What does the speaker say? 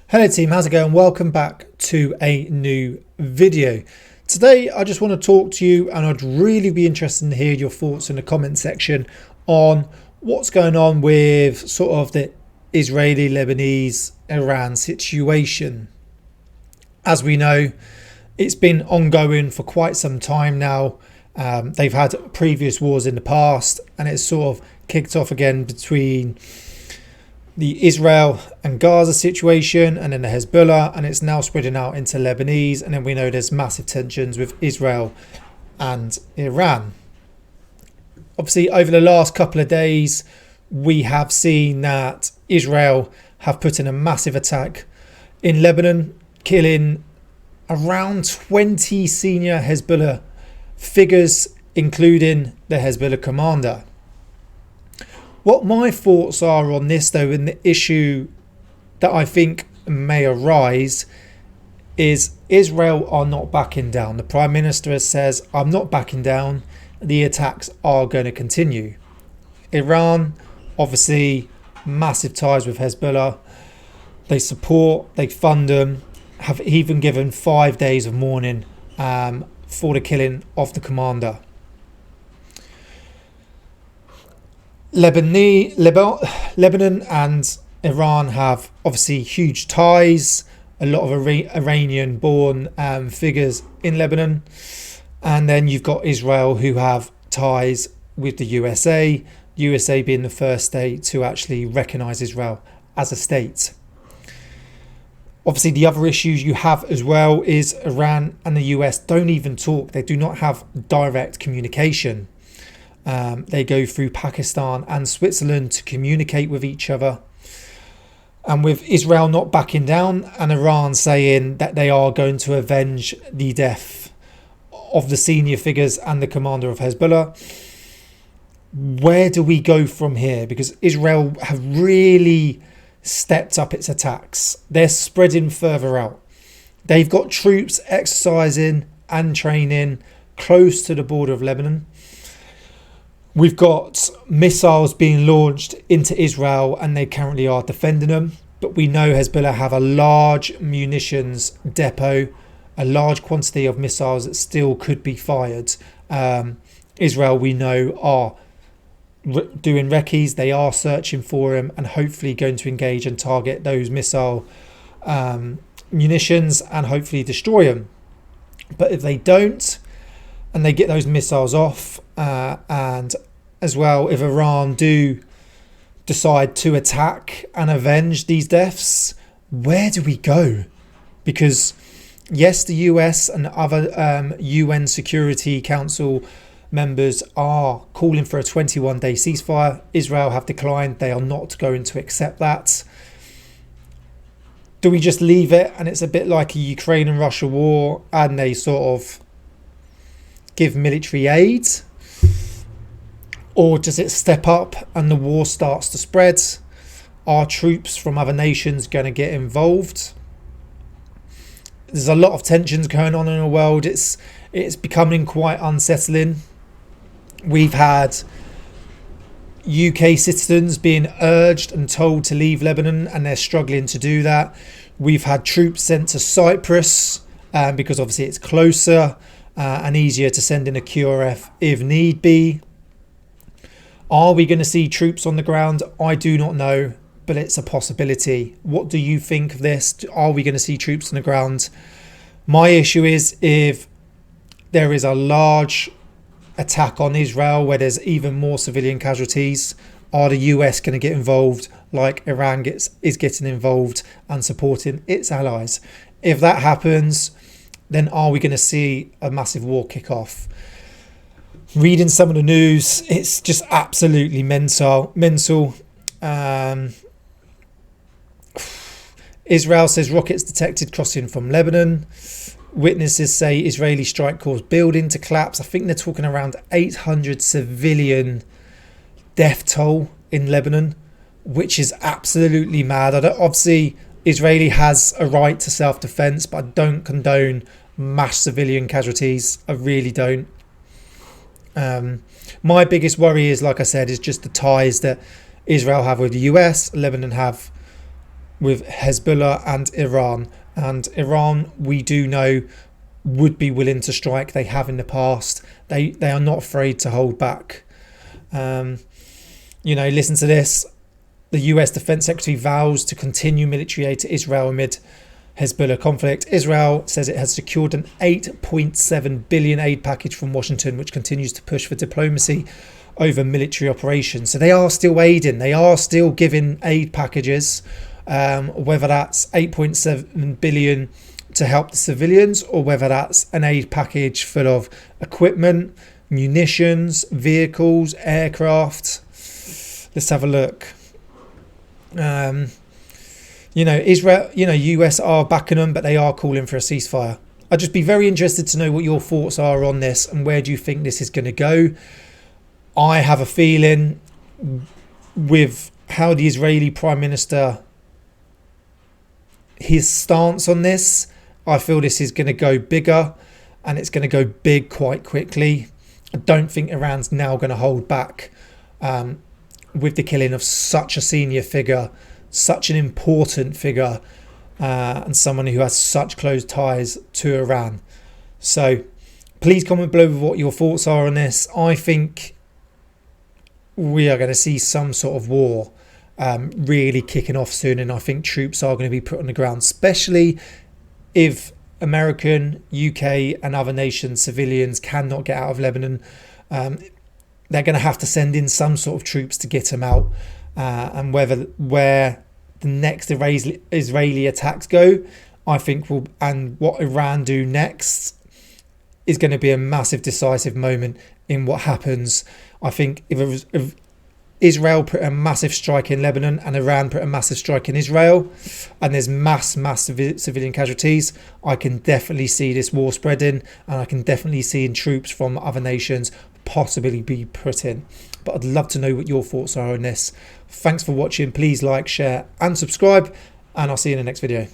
Hello team, how's it going? Welcome back to a new video. Today I just want to talk to you, and I'd really be interested to hear your thoughts in the comment section on what's going on with sort of the Israeli, Lebanese, Iran situation. As we know, it's been ongoing for quite some time now. They've had previous wars in the past, and it's sort of kicked off again between the Israel and Gaza situation, and then the Hezbollah, and it's now spreading out into Lebanese, and then we know there's massive tensions with Israel and Iran. Obviously, over the last couple of days, we have seen that Israel have put in a massive attack in Lebanon, killing around 20 senior Hezbollah figures, including the Hezbollah commander. What my thoughts are on this, though, and the issue that I think may arise, is Israel are not backing down. The Prime Minister says, I'm not backing down. The attacks are going to continue. Iran, obviously, massive ties with Hezbollah. They support, they fund them, have even given 5 days of mourning for the killing of the commander. Lebanon and Iran have obviously huge ties. A lot of Iranian-born figures in Lebanon, and then you've got Israel, who have ties with the USA. USA being the first state to actually recognise Israel as a state. Obviously, the other issues you have as well is Iran and the US don't even talk. They do not have direct communication. They go through Pakistan and Switzerland to communicate with each other. And with Israel not backing down and Iran saying that they are going to avenge the death of the senior figures and the commander of Hezbollah, where do we go from here? Because Israel have really stepped up its attacks. They're spreading further out. They've got troops exercising and training close to the border of Lebanon. We've got missiles being launched into Israel, and they currently are defending them. But we know Hezbollah have a large munitions depot, a large quantity of missiles that still could be fired. Israel, we know, are doing recce's. They are searching for them and hopefully going to engage and target those missile munitions and hopefully destroy them. But if they don't, and they get those missiles off, and as well, if Iran do decide to attack and avenge these deaths, where do we go? Because yes, the US and other UN Security Council members are calling for a 21-day ceasefire. Israel have declined. They are not going to accept that. Do we just leave it and it's a bit like a Ukraine and Russia war, and they sort of give military aid? Or does it step up and the war starts to spread? Are troops from other nations going to get involved? There's a lot of tensions going on in the world. It's becoming quite unsettling. We've had UK citizens being urged and told to leave Lebanon, and they're struggling to do that. We've had troops sent to Cyprus because obviously it's closer and easier to send in a QRF if need be. Are we going to see troops on the ground? I do not know, but it's a possibility. What do you think of this? Are we going to see troops on the ground? My issue is, if there is a large attack on Israel where there's even more civilian casualties, are the US going to get involved like Iran is getting involved and supporting its allies? If that happens, then are we going to see a massive war kick off? Reading some of the news, it's just absolutely mental. Israel says rockets detected crossing from Lebanon. Witnesses say Israeli strike caused building to collapse. I think they're talking around 800 civilian death toll in Lebanon, which is absolutely mad. Obviously, Israeli has a right to self-defense, but I don't condone mass civilian casualties. I really don't. My biggest worry is, like I said, is just the ties that Israel have with the US. Lebanon have with Hezbollah and Iran. And Iran, we do know, would be willing to strike. They have in the past. They are not afraid to hold back. Listen to this. The US Defense Secretary vows to continue military aid to Israel amid Hezbollah conflict. Israel says it has secured an $8.7 billion aid package from Washington, which continues to push for diplomacy over military operations. So they are still aiding. They are still giving aid packages, whether that's $8.7 billion to help the civilians, or whether that's an aid package full of equipment, munitions, vehicles, aircraft. Let's have a look. Israel, US are backing them, but they are calling for a ceasefire. I'd just be very interested to know what your thoughts are on this, and where do you think this is going to go? I have a feeling, with how the Israeli Prime Minister, his stance on this, I feel this is going to go bigger, and it's going to go big quite quickly. I don't think Iran's now going to hold back with the killing of such a senior figure, such an important figure, and someone who has such close ties to Iran. So please comment below with what your thoughts are on this. I think we are going to see some sort of war really kicking off soon, and I think troops are going to be put on the ground, especially if American, UK and other nations' civilians cannot get out of Lebanon. They're going to have to send in some sort of troops to get them out, and where the next Israeli attacks go, I think and what Iran do next is going to be a massive decisive moment in what happens. I think if Israel put a massive strike in Lebanon and Iran put a massive strike in Israel, and there's mass civilian casualties, I can definitely see this war spreading, and I can definitely see troops from other nations possibly be put in. But I'd love to know what your thoughts are on this. Thanks for watching. Please like, share and subscribe, and I'll see you in the next video.